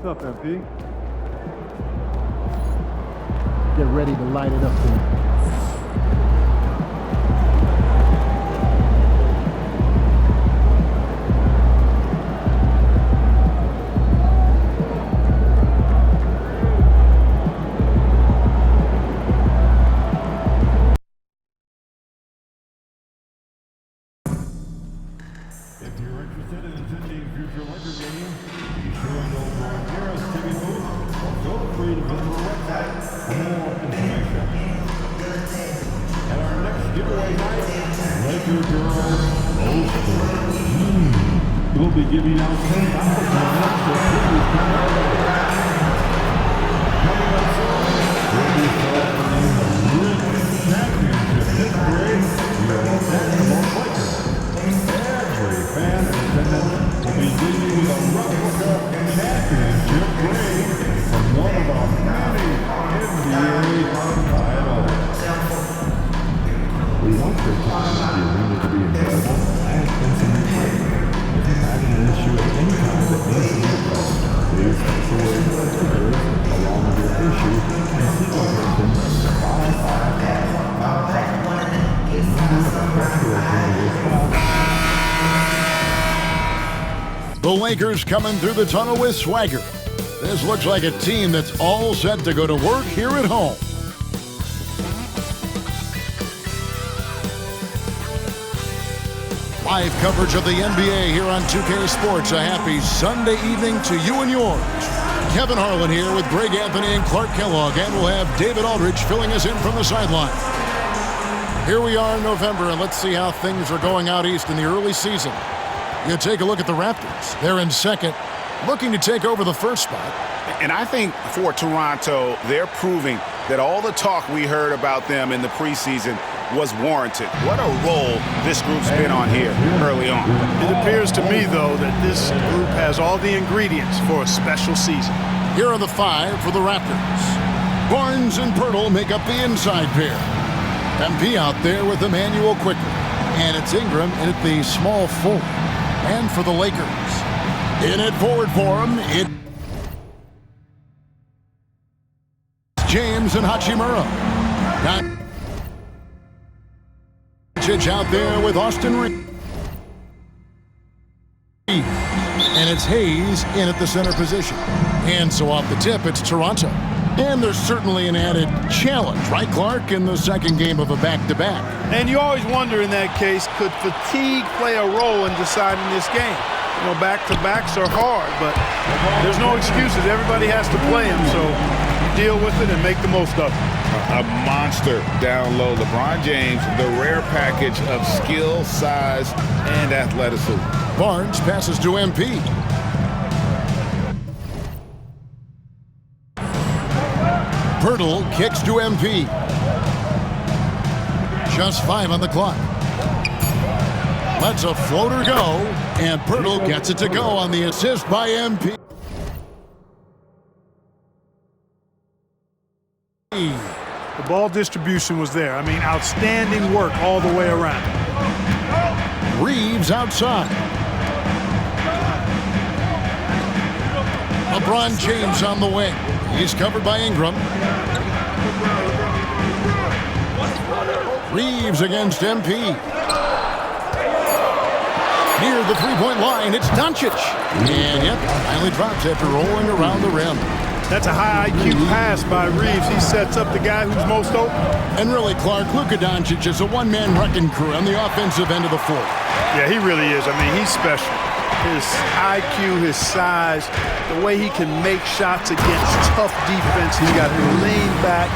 What's up, MP? Get ready to light it up there. If you're interested in attending future Laker games, be sure to go to our nearest TV booth or feel free to visit our website for more information. At our next giveaway night, Laker Girls Roast. We'll be giving out $10 for previous coming up soon, we'll be celebrating the Rich Championship history. We are all set to most Lakers. Every fan in attendance will be leaving with a replica championship ring from one of our many NBA titles. We hope your time at the arena to be enjoyable and infinitely free. If you're having an issue at any time that needs to be addressed, please text away the letters along with your issue and seek attention 55555. The number of restoration will respond. The Lakers coming through the tunnel with swagger. This looks like a team that's all set to go to work here at home. Live coverage of the NBA here on 2K Sports. A happy Sunday evening to you and yours. Kevin Harlan here with Greg Anthony and Clark Kellogg, and we'll have David Aldridge filling us in from the sideline. Here we are in November, and let's see how things are going out east in the early season. You take a look at the Raptors. They're in second, looking to take over the first spot. And I think for Toronto, they're proving that all the talk we heard about them in the preseason was warranted. What a role this group's been on here early on. It appears to me, though, that this group has all the ingredients for a special season. Here are the five for the Raptors. Barnes and Pirtle make up the inside pair. MP out there with Emmanuel quickly. And it's Ingram in at the small forward. And for the Lakers, in it forward for him, it's James and Hachimura. Doncic out there with Austin Reeves. And it's Hayes in at the center position. And so off the tip, it's Toronto. And there's certainly an added challenge, right, Clark, in the second game of a back-to-back. And you always wonder in that case, could fatigue play a role in deciding this game? You know, back-to-backs are hard, but there's no excuses. Everybody has to play them, so you deal with it and make the most of it. A monster down low. LeBron James, the rare package of skill, size, and athleticism. Barnes passes to MP. Pirtle kicks to MP. Just 5 on the clock. Lets a floater go, and Pirtle gets it to go on the assist by MP. The ball distribution was there. I mean, outstanding work all the way around. Reeves outside. LeBron James on the wing. He's covered by Ingram. Reeves against MP. Near the three-point line, it's Doncic. And yep, finally drops after rolling around the rim. That's a high IQ pass by Reeves. He sets up the guy who's most open. And really, Clark, Luka Doncic is a one-man wrecking crew on the offensive end of the floor. Yeah, he really is. I mean, he's special. His IQ, his size, the way he can make shots against tough defense. He's got the lean back.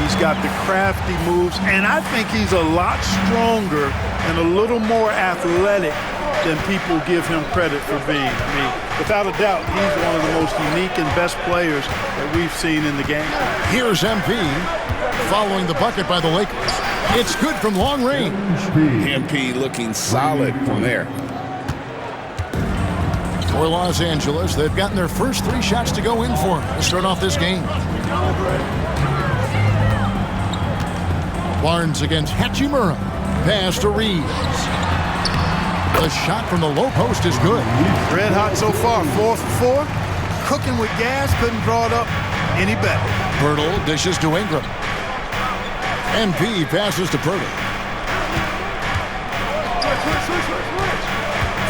He's got the crafty moves. And I think he's a lot stronger and a little more athletic than people give him credit for being. I mean, without a doubt, he's one of the most unique and best players that we've seen in the game. Here's MP following the bucket by the Lakers. It's good from long range. MP looking solid from there. For Los Angeles, they've gotten their first 3 shots to go in for them to start off this game. Barnes against Hachimura. Pass to Reeves. The shot from the low post is good. Red hot so far, 4 for 4. cooking with gas. Couldn't draw it up any better. Pirtle dishes to Ingram. MP passes to Pirtle.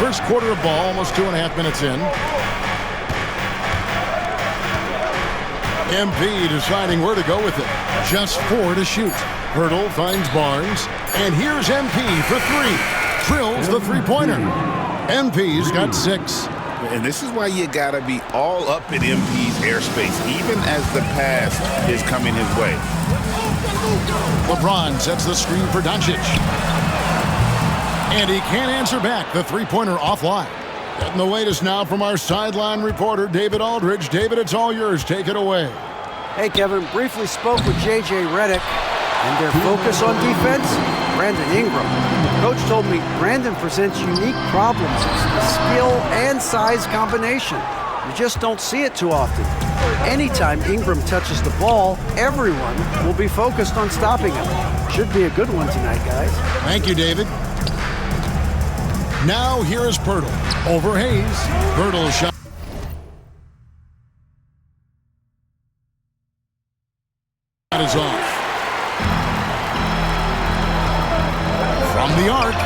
First quarter of ball, almost 2.5 minutes in. MP deciding where to go with it. Just 4 to shoot. Pirtle finds Barnes. And here's MP for 3. Drills the three-pointer. MP's got 6. And this is why you got to be all up in MP's airspace, even as the pass is coming his way. LeBron sets the screen for Doncic. And he can't answer back. The three-pointer offline. Getting the latest now from our sideline reporter, David Aldridge. David, it's all yours. Take it away. Hey, Kevin. Briefly spoke with J.J. Redick and their focus on defense, Brandon Ingram. Coach told me Brandon presents unique problems. It's skill and size combination. You just don't see it too often. Anytime Ingram touches the ball, everyone will be focused on stopping him. Should be a good one tonight, guys. Thank you, David. Now here is Pirtle. Over Hayes. Pirtle shot. That is off. From the arc.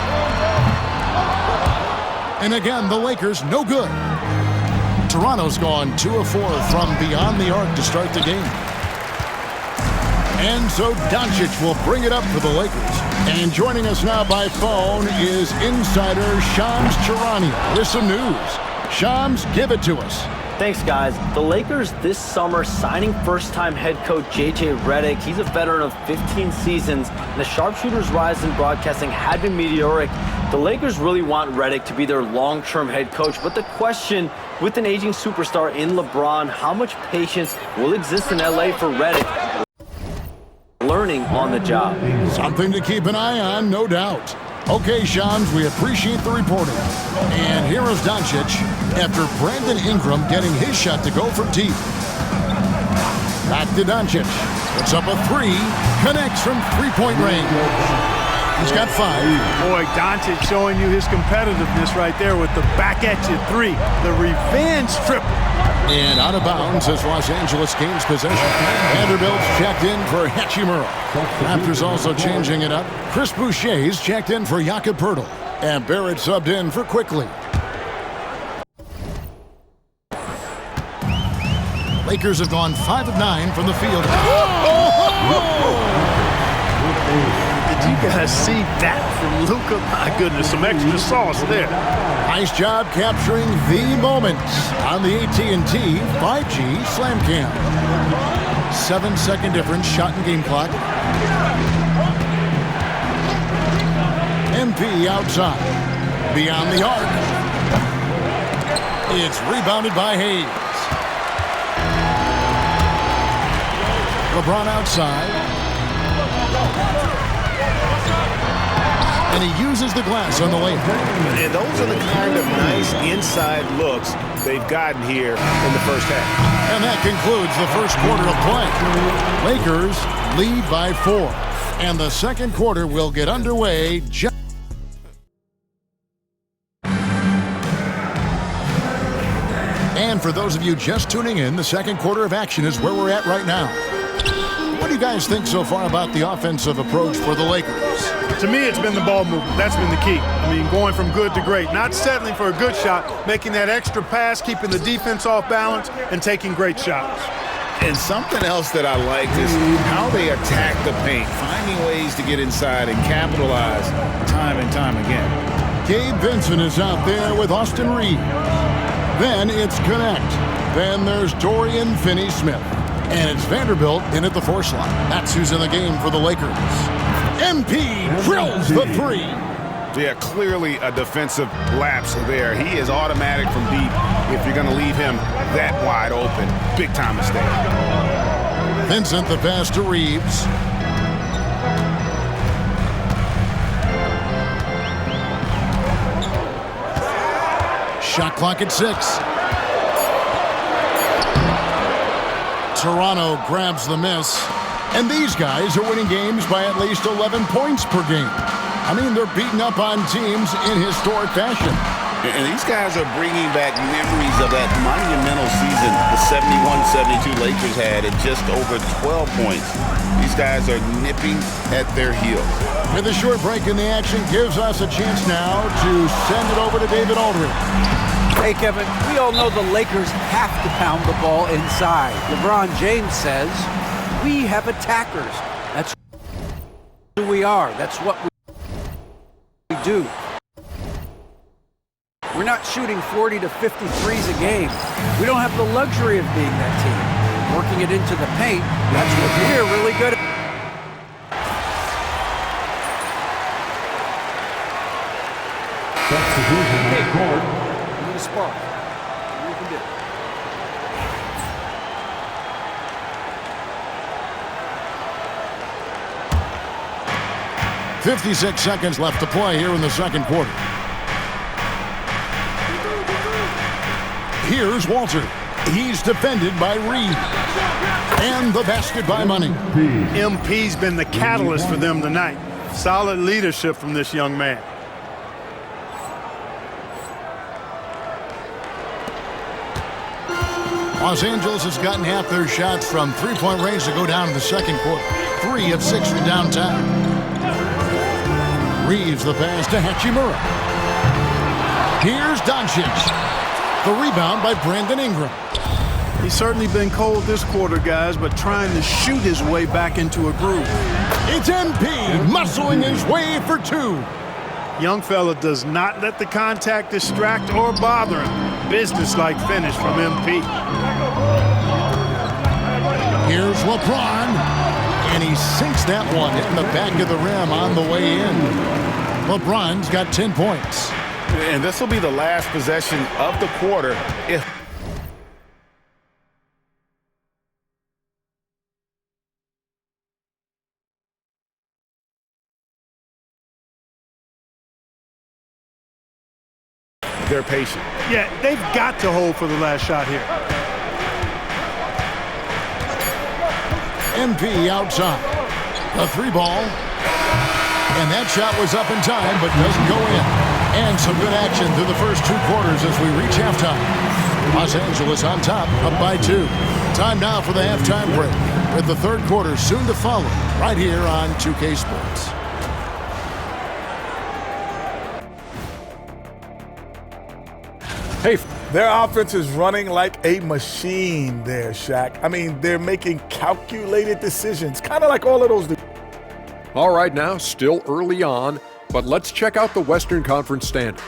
And again, the Lakers no good. Toronto's gone 2 of 4 from beyond the arc to start the game. And so Doncic will bring it up for the Lakers. And joining us now by phone is insider Shams Charania with some news. Shams, give it to us. Thanks, guys. The Lakers this summer signing first-time head coach J.J. Redick. He's a veteran of 15 seasons, and the sharpshooter's rise in broadcasting had been meteoric. The Lakers really want Redick to be their long-term head coach, but the question, with an aging superstar in LeBron, how much patience will exist in L.A. for Redick? Learning on the job. Something to keep an eye on, no doubt. Okay, Shams, we appreciate the reporting. And here is Doncic after Brandon Ingram getting his shot to go from deep. Back to Doncic. Puts up a 3. Connects from three-point range. He's got 5. Boy, Doncic showing you his competitiveness right there with the back-at-you 3. The revenge triple. And out of bounds as Los Angeles gains possession. Vanderbilt's checked in for Hachimura. Raptors also changing it up. Chris Boucher's checked in for Jakob Poeltl. And Barrett subbed in for Quickly. Lakers have gone 5 of 9 from the field. Did you guys see that from Luka? My goodness, some extra sauce there. Nice job capturing the moment on the AT&T 5G Slam Cam. 7-second difference, shot and game clock. MP outside. Beyond the arc. It's rebounded by Hayes. LeBron outside. And he uses the glass on the layup. And those are the kind of nice inside looks they've gotten here in the first half. And that concludes the first quarter of play. Lakers lead by 4. And the second quarter will get underway just... And for those of you just tuning in, the second quarter of action is where we're at right now. What do you guys think so far about the offensive approach for the Lakers? To me, it's been the ball movement. That's been the key. I mean, going from good to great. Not settling for a good shot, making that extra pass, keeping the defense off balance, and taking great shots. And something else that I like is how they attack the paint, finding ways to get inside and capitalize time and time again. Gabe Vincent is out there with Austin Reeves. Then it's Connect. Then there's Dorian Finney-Smith. And it's Vanderbilt in at the 4 slot. That's who's in the game for the Lakers. MP drills the 3. Yeah, clearly a defensive lapse there. He is automatic from deep if you're going to leave him that wide open. Big time mistake. Vincent the pass to Reeves. Shot clock at 6. Toronto grabs the miss. And these guys are winning games by at least 11 points per game. I mean, they're beating up on teams in historic fashion. And these guys are bringing back memories of that monumental season the 71-72 Lakers had at just over 12 points. These guys are nipping at their heels. With a short break in the action gives us a chance now to send it over to David Aldridge. Hey, Kevin, we all know the Lakers have to pound the ball inside. LeBron James says, we have attackers. That's who we are. That's what we do. We're not shooting 40 to 50 threes a game. We don't have the luxury of being that team. Working it into the paint, that's what we're really good at. Substitution on court. You need a spark. You can do it. 56 seconds left to play here in the second quarter. Here's Walter. He's defended by Reed. And the basket by Money. MP's been the catalyst for them tonight. Solid leadership from this young man. Los Angeles has gotten half their shots from three-point range to go down in the second quarter. 3 of 6 from downtown. Reeves the pass to Hachimura. Here's Doncic. The rebound by Brandon Ingram. He's certainly been cold this quarter, guys, but trying to shoot his way back into a groove. It's MP muscling his way for 2. Young fella does not let the contact distract or bother him. Business-like finish from MP. Here's LeBron, and he sinks that one, hitting the back of the rim on the way in. LeBron's got 10 points. And this will be the last possession of the quarter if they're patient. Yeah, they've got to hold for the last shot here. MP outside. A 3 ball. And that shot was up in time, but doesn't go in. And some good action through the first 2 quarters as we reach halftime. Los Angeles on top, up by 2. Time now for the halftime break, with the third quarter soon to follow, right here on 2K Sports. Hey, their offense is running like a machine there, Shaq. I mean, they're making calculated decisions, kind of like all of those. All right, now, still early on, but let's check out the Western Conference standings.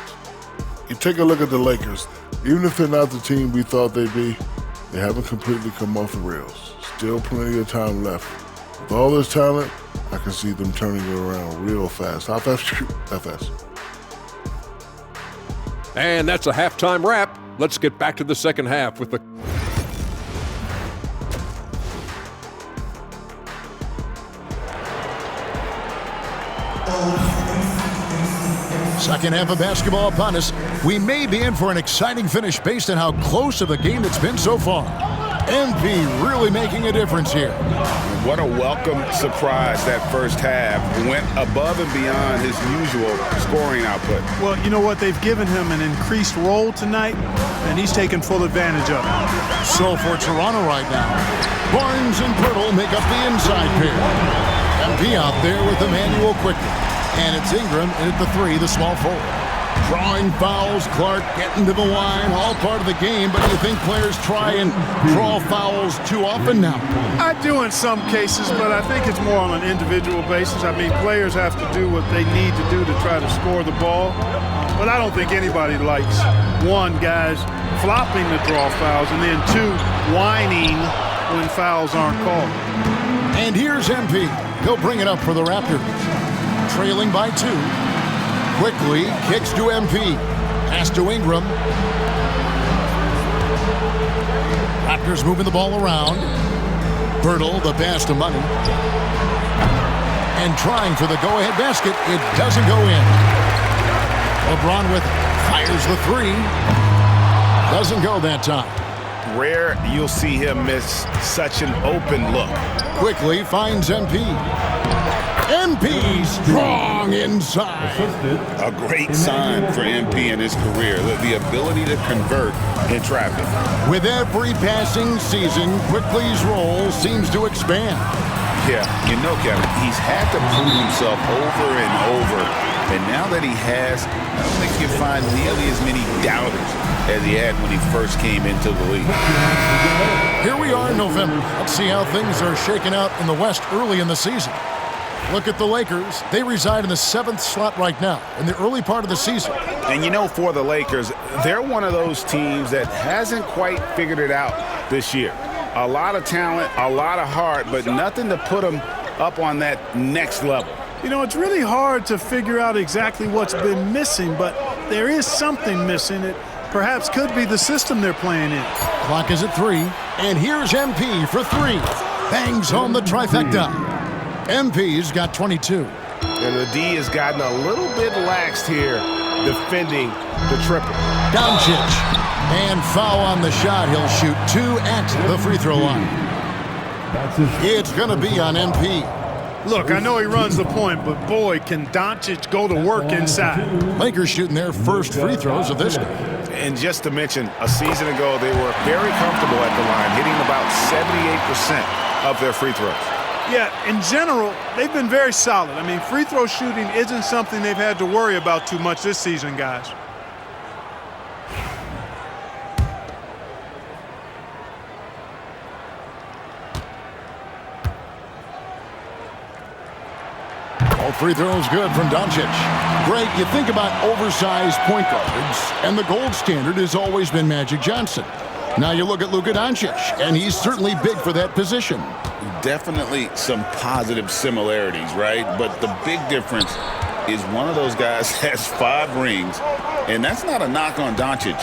You take a look at the Lakers. Even if they're not the team we thought they'd be, they haven't completely come off the rails. Still plenty of time left. With all this talent, I can see them turning it around real fast. How fast? That fast. And that's a halftime wrap. Let's get back to the second half with the... Second half of basketball upon us. We may be in for an exciting finish based on how close of a game it's been so far. MP really making a difference here. What a welcome surprise that first half. Went above and beyond his usual scoring output. Well, you know what? They've given him an increased role tonight, and he's taken full advantage of it. So for Toronto right now, Barnes and Pirtle make up the inside pair. MP out there with Emmanuel quickly. And it's Ingram in at the 3, the small forward. Drawing fouls, Clark getting to the line, all part of the game, but do you think players try and draw fouls too often now? I do in some cases, but I think it's more on an individual basis. I mean, players have to do what they need to do to try to score the ball. But I don't think anybody likes, 1, guys flopping to draw fouls, and then 2, whining when fouls aren't called. And here's MP. He'll bring it up for the Raptors. Trailing by 2. Quickly kicks to MP. Pass to Ingram. Raptors moving the ball around. Pirtle, the pass to Money. And trying for the go-ahead basket. It doesn't go in. LeBron with it. Fires the 3. Doesn't go that time. Rare you'll see him miss such an open look. Quickly finds MP. MP strong inside. A great sign for MP in his career, the ability to convert in traffic. With every passing season, Quickly's role seems to expand. Yeah, you know, Kevin, he's had to prove himself over and over. And now that he has, I don't think you find nearly as many doubters as he had when he first came into the league. Here we are in November. Let's see how things are shaking out in the West early in the season. Look at the Lakers. They reside in the 7th slot right now in the early part of the season. And you know, for the Lakers, they're one of those teams that hasn't quite figured it out this year. A lot of talent, a lot of heart, but nothing to put them up on that next level. You know, it's really hard to figure out exactly what's been missing, but there is something missing. It perhaps could be the system they're playing in. Clock is at 3, and here's MP for 3. Bangs home the trifecta. MP's got 22. And the D has gotten a little bit laxed here defending the triple. Doncic. And foul on the shot. He'll shoot 2 at the free throw line. It's going to be on MP. Look, I know he runs the point, but boy, can Doncic go to work inside. Lakers shooting their first free throws of this game. And just to mention, a season ago, they were very comfortable at the line, hitting about 78% of their free throws. Yeah, in general, they've been very solid. I mean, free throw shooting isn't something they've had to worry about too much this season, guys. All free throws good from Doncic. Greg, you think about oversized point guards, and the gold standard has always been Magic Johnson. Now you look at Luka Doncic, and he's certainly big for that position. Definitely some positive similarities, right? But the big difference is one of those guys has 5 rings, and that's not a knock on Doncic.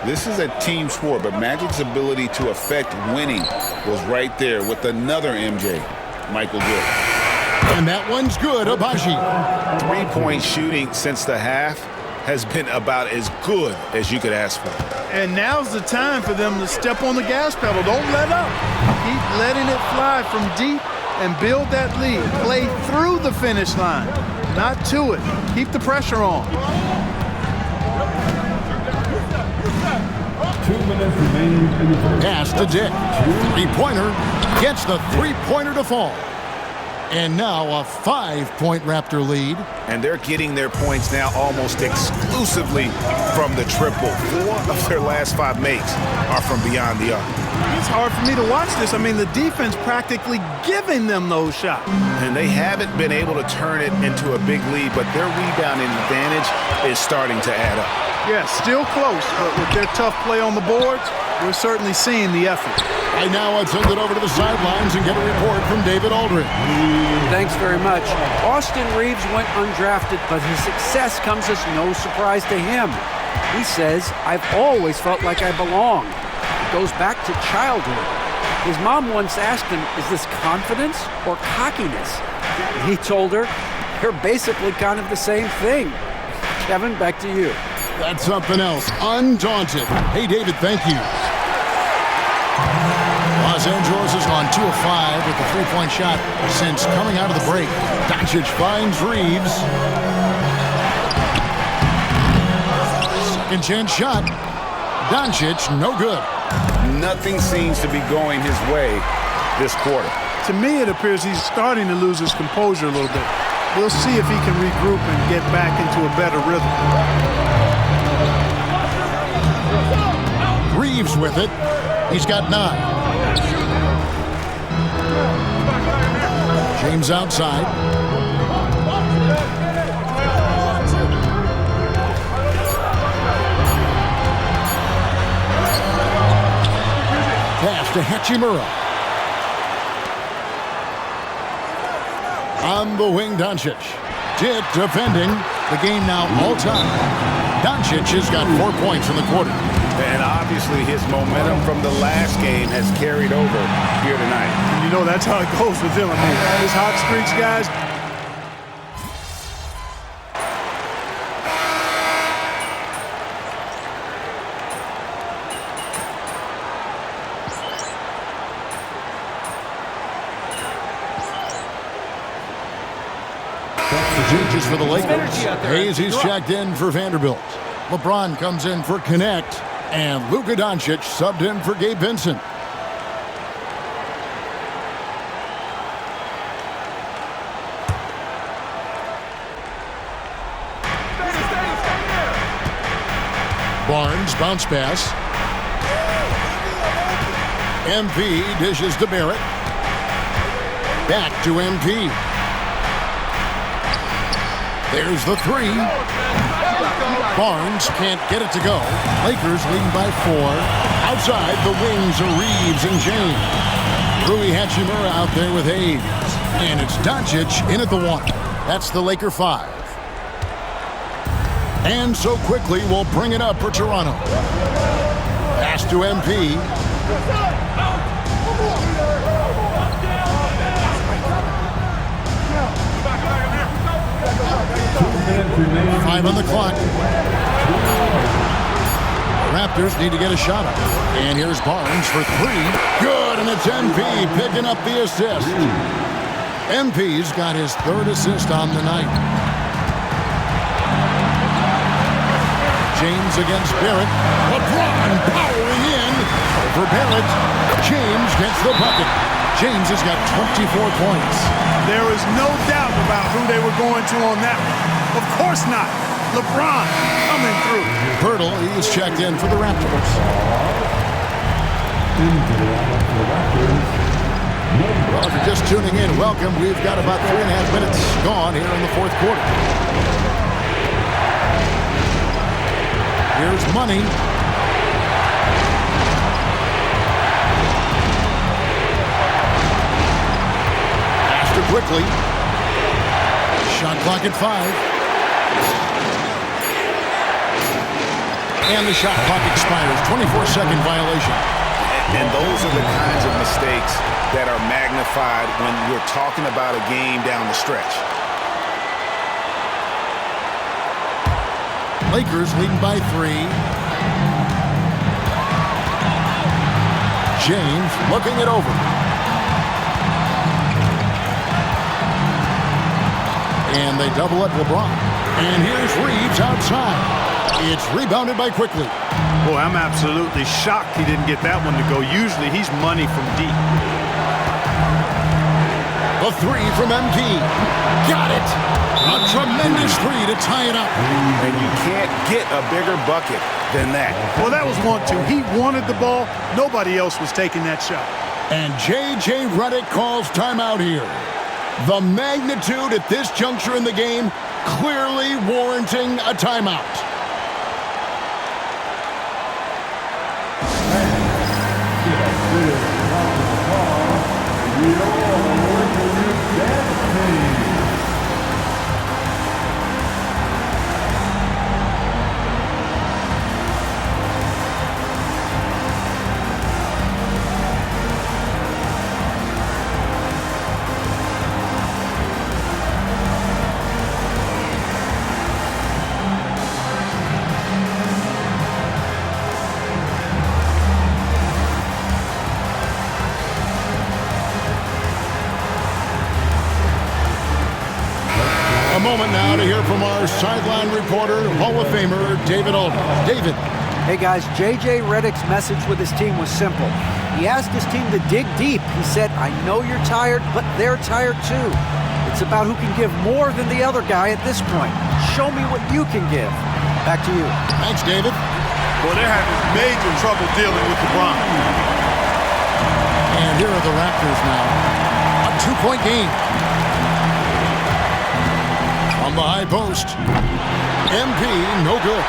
This is a team sport, but Magic's ability to affect winning was right there with another MJ, Michael Jordan. And that one's good, Abaji. 3-point shooting since the half has been about as good as you could ask for. And now's the time for them to step on the gas pedal. Don't let up. Keep letting it fly from deep and build that lead. Play through the finish line, not to it. Keep the pressure on. 2 minutes remaining in the first. Pass to Dick. 3-pointer. Gets the 3-pointer to fall. And now a 5-point Raptor lead. And they're getting their points now almost exclusively from the triple. 4 of their last 5 makes are from beyond the arc. It's hard for me to watch this. I mean, the defense practically giving them those shots. And they haven't been able to turn it into a big lead, but their rebounding advantage is starting to add up. Yeah, still close, but with their tough play on the boards, we're certainly seeing the effort. Right now, let's send it over to the sidelines and get a report from David Aldridge. Thanks very much. Austin Reeves went undrafted, but his success comes as no surprise to him. He says, "I've always felt like I belong." It goes back to childhood. His mom once asked him, "Is this confidence or cockiness?" He told her, "They're basically kind of the same thing." Kevin, back to you. That's something else. Undaunted. Hey, David, thank you. Los Angeles has gone 2 of 5 with the 3-point shot since coming out of the break. Doncic finds Reeves. Second chance shot. Doncic, no good. Nothing seems to be going his way this quarter. To me, it appears he's starting to lose his composure a little bit. We'll see if he can regroup and get back into a better rhythm. Reeves with it. He's got 9. James outside. Pass to Hachimura. On the wing, Doncic. Dick defending. The game now all-time. Doncic has got 4 points in the quarter. And obviously his momentum from the last game has carried over here tonight. And you know that's how it goes with him. I mean, his hot streaks, guys. Changes for the Lakers. Hayes, he's checked in for Vanderbilt. LeBron comes in for Connect. And Luka Doncic subbed in for Gabe Vincent. Barnes, bounce pass. MP dishes to Barrett. Back to MP. There's the three. Barnes can't get it to go. Lakers leading by 4. Outside, the wings are Reeves and James. Rui Hachimura out there with Hayes. And it's Doncic in at the 1. That's the Laker 5. And so quickly, we'll bring it up for Toronto. Pass to MP. 5 on the clock. Raptors need to get a shot up. And here's Barnes for 3. Good, and it's MP picking up the assist. MP's got his 3rd assist on the night. James against Barrett. LeBron powering in over Barrett. James gets the bucket. James has got 24 points. There is no doubt about who they were going to on that one. Of course not. LeBron coming through. Pirtle, he's checked in for the Raptors. Well, if you're just tuning in, welcome. We've got about 3.5 minutes gone here in the 4th quarter. Here's Money. After quickly. Shot clock at 5. And the shot clock expires. 24-second violation. And those are the kinds of mistakes that are magnified when you're talking about a game down the stretch. Lakers leading by 3. James looking it over. And they double up LeBron. And here's Reeves outside. It's rebounded by Quickly. Boy, I'm absolutely shocked he didn't get that one to go. Usually he's money from deep. A 3 from MP. Got it. A tremendous 3 to tie it up. And you can't get a bigger bucket than that. Well, that was 1-2. He wanted the ball. Nobody else was taking that shot. And J.J. Redick calls timeout here. The magnitude at this juncture in the game clearly warranting a timeout. A moment now to hear from our sideline reporter, Hall of Famer David Aldridge. David. Hey guys, J.J. Redick's message with his team was simple. He asked his team to dig deep. He said, I know you're tired, but they're tired too. It's about who can give more than the other guy at this point. Show me what you can give. Back to you. Thanks, David. Well, they're having major trouble dealing with LeBron. And here are the Raptors now. A 2-point game. On the high post. MP, no good.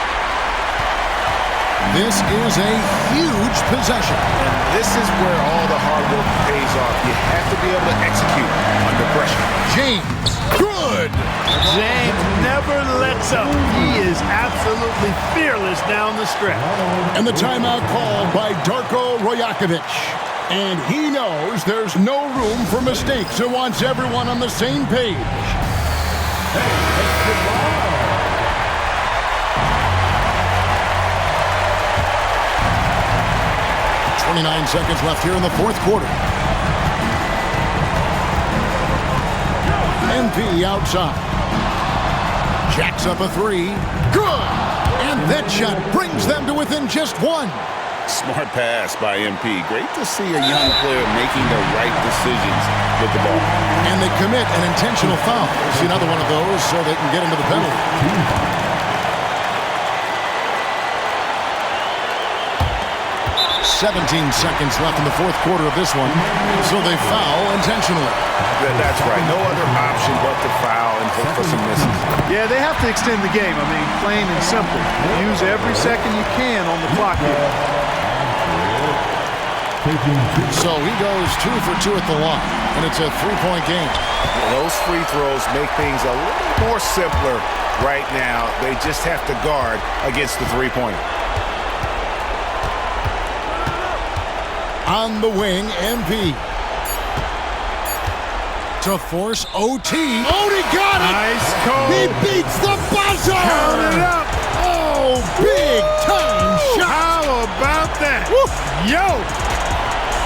This is a huge possession. And this is where all the hard work pays off. You have to be able to execute under pressure. James, good. James never lets up. He is absolutely fearless down the stretch. And the timeout called by Darko Rajakovic. And he knows there's no room for mistakes and wants everyone on the same page. 29 seconds left here in the 4th quarter. MP outside. Jacks up a three. Good! And that shot brings them to within just one. Smart pass by MP. Great to see a young player making the right decisions with the ball. And they commit an intentional foul. See another one of those so they can get into the penalty. 17 seconds left in the fourth quarter of this one, so they foul intentionally. That's right. No other option but to foul and hope for some misses. Yeah, they have to extend the game. I mean, plain and simple. Use every second you can on the clock here. So he goes 2 for 2 at the line, and it's a 3-point game. Well, those free throws make things a little more simpler right now. They just have to guard against the three-pointer. On the wing, MP. To force OT. Odie got it! Nice call. He beats the buzzer! Count it up! Oh, big time shot! How about that? Woo. Yo!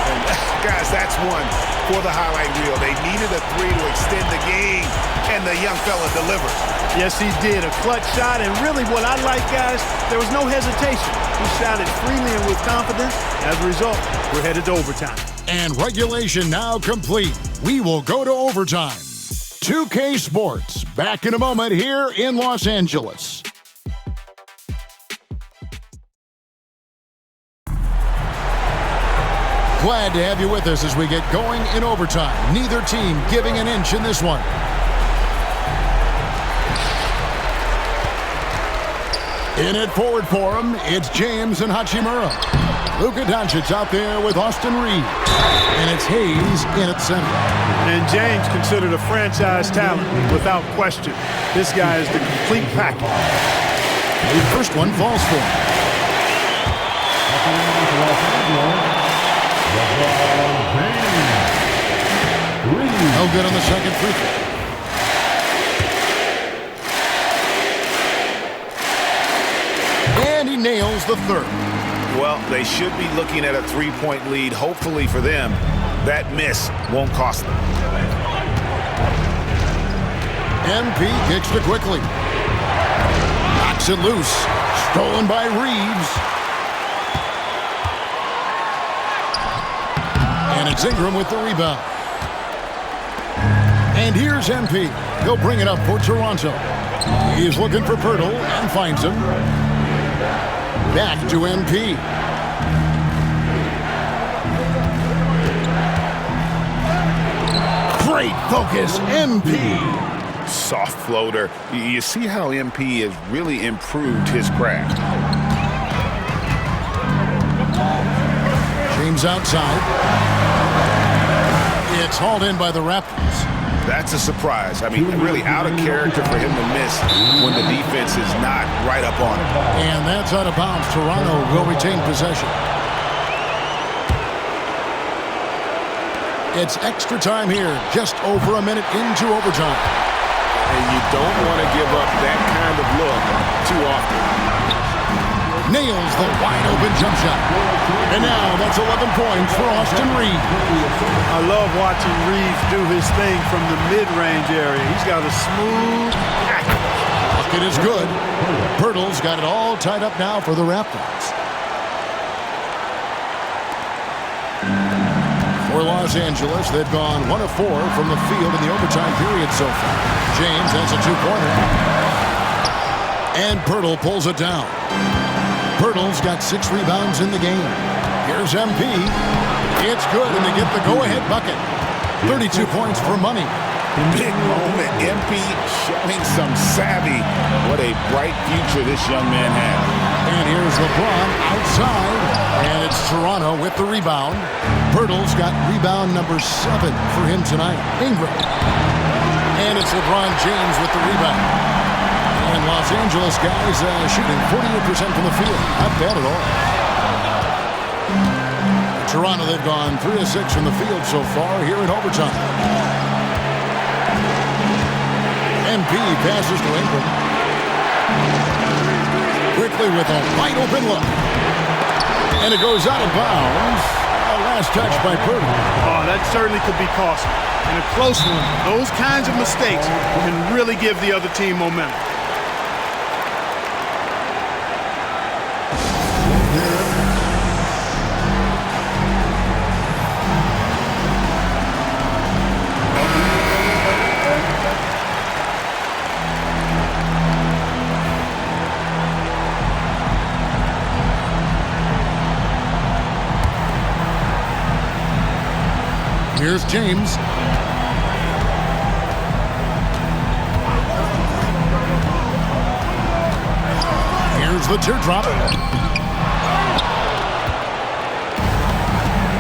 And guys, that's one for the highlight reel. They needed a three to extend the game, and the young fella delivered. Yes, he did. A clutch shot, and really what I like, guys, there was no hesitation. He shot it freely and with confidence. As a result, we're headed to overtime. And regulation now complete. We will go to overtime. 2K Sports, back in a moment here in Los Angeles. Glad to have you with us as we get going in overtime. Neither team giving an inch in this one. In it forward for him, it's James and Hachimura. Luka Doncic out there with Austin Reeves. And it's Hayes in at center. And James considered a franchise talent without question. This guy is the complete package. The first one falls for him. No good on the second free throw. And he nails the third. Well, they should be looking at a three-point lead. Hopefully for them, that miss won't cost them. MP kicks to quickly. Knocks it loose. Stolen by Reeves. And it's Ingram with the rebound. And here's MP. He'll bring it up for Toronto. He's looking for Pirtle and finds him. Back to MP. Great focus, MP. Soft floater. You see how MP has really improved his craft. James outside. It's hauled in by the Raptors. That's a surprise. I mean, really out of character for him to miss when the defense is not right up on him. And that's out of bounds. Toronto will retain possession. It's extra time here, just over a minute into overtime. And you don't want to give up that kind of look too often. Nails the wide-open jump shot. And now that's 11 points for Austin Reeves. I love watching Reeves do his thing from the mid-range area. He's got a smooth package. Bucket is good. Pirtle's got it all tied up now for the Raptors. For Los Angeles, they've gone 1 of 4 from the field in the overtime period so far. James has a two-pointer. And Pirtle pulls it down. Pirtle's got 6 rebounds in the game. Here's MP. It's good, and they get the go-ahead bucket. 32 points for money. Big moment. MP showing some savvy. What a bright future this young man has. And here's LeBron outside. And it's Toronto with the rebound. Pirtle's got rebound number 7 for him tonight. Ingram. And it's LeBron James with the rebound. And Los Angeles guys shooting 48% from the field. Not bad at all. Toronto, they've gone 3 of 6 from the field so far here in overtime. MP passes to Ingram. Quickly with a wide open look. And it goes out of bounds. Last touch by Pirtle. Oh, that certainly could be costly. In a close one, those kinds of mistakes can really give the other team momentum. Here's James. Here's the teardrop.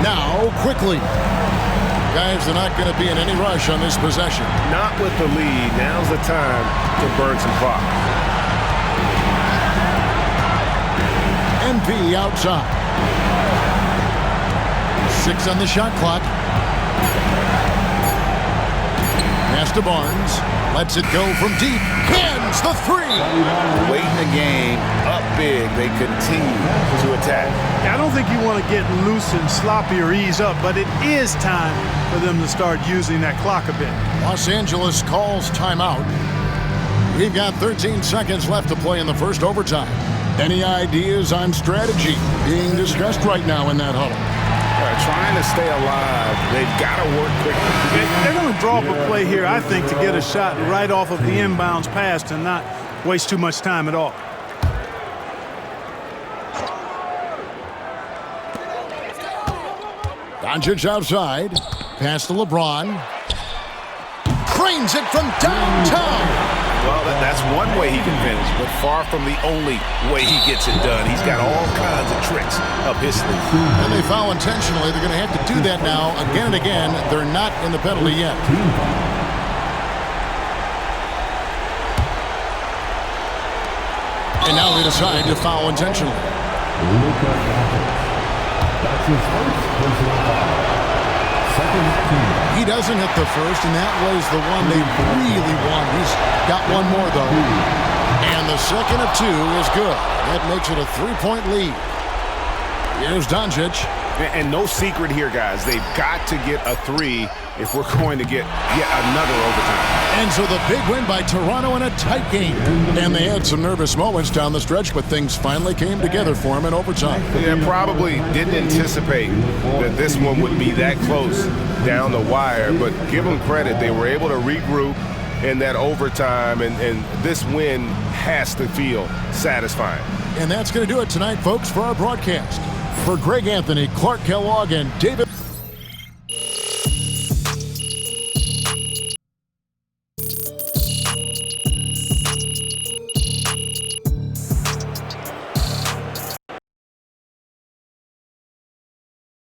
Now, quickly. Guys are not going to be in any rush on this possession. Not with the lead. Now's the time to burn some clock. MP outside. 6 on the shot clock. Pass to Barnes. Lets it go from deep. Hands the 3. Late in the game, up big, they continue to attack. I don't think you want to get loose and sloppy or ease up, but it is time for them to start using that clock a bit. Los Angeles calls timeout. We've got 13 seconds left to play in the first overtime. Any ideas on strategy being discussed right now in that huddle? Trying to stay alive. They've got to work quickly. They're going to draw up a play here, I think, to get a shot right off of the inbounds pass and not waste too much time at all. Doncic outside. Pass to LeBron. Cranes it from downtown. Well, that's one way he can finish, but far from the only way he gets it done. He's got all kinds of tricks up his sleeve. And they foul intentionally. They're going to have to do that now again and again. They're not in the penalty yet. And now they decide to foul intentionally. That's his first personal foul. Second team. He doesn't hit the first, and that was the one they really wanted. He's got one more, though. And the second of 2 is good. That makes it a 3-point lead. Here's Doncic. And no secret here, guys. They've got to get a 3 if we're going to get yet another overtime. And so the big win by Toronto in a tight game. And they had some nervous moments down the stretch, but things finally came together for them in overtime. Yeah, probably didn't anticipate that this one would be that close down the wire, but give them credit. They were able to regroup in that overtime, and this win has to feel satisfying. And that's going to do it tonight, folks, for our broadcast. For Greg Anthony, Clark Kellogg, and David